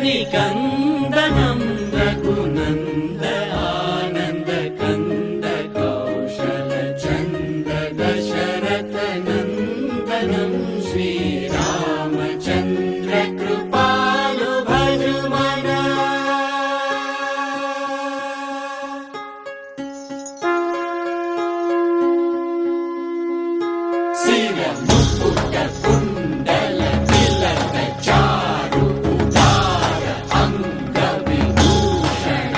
निकन्दनं रघुनन्द आनन्द कन्द कौशल चन्द दशरथ नन्दनं श्रीरामचन्द्र कृपालु भजुमना सिरमुकुट कुण्डल तिलक चारु उदार अंग विभूषण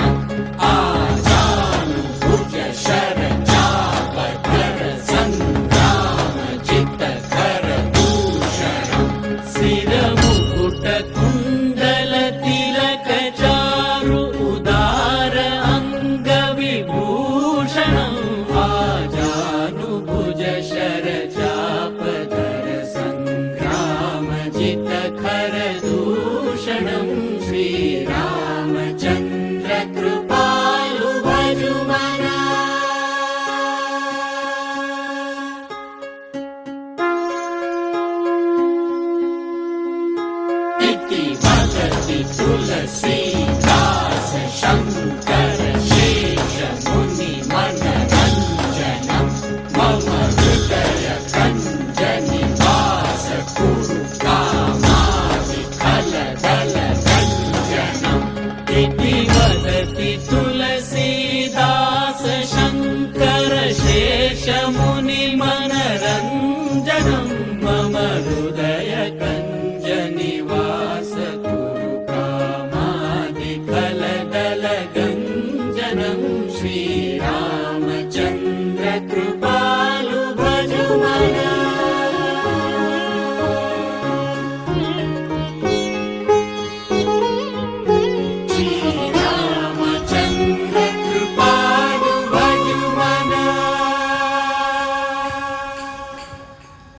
आजानुभुज शर चापधर संग्राम जित कर भूषण सिरमुकुट कुण्डल तिलक चारु उदार अंग विभूषण आजानुभुज शर खरदूषणं श्रीरामचन्द्र कृपालु भजुमना इति वदति तुलसीदास शङ्कर शेष मुनि मनरञ्जनं मम हृदय कञ्जनिवास कुरु इति वदति तुलसीदास शङ्कर शेष मुनि मनरञ्जनम्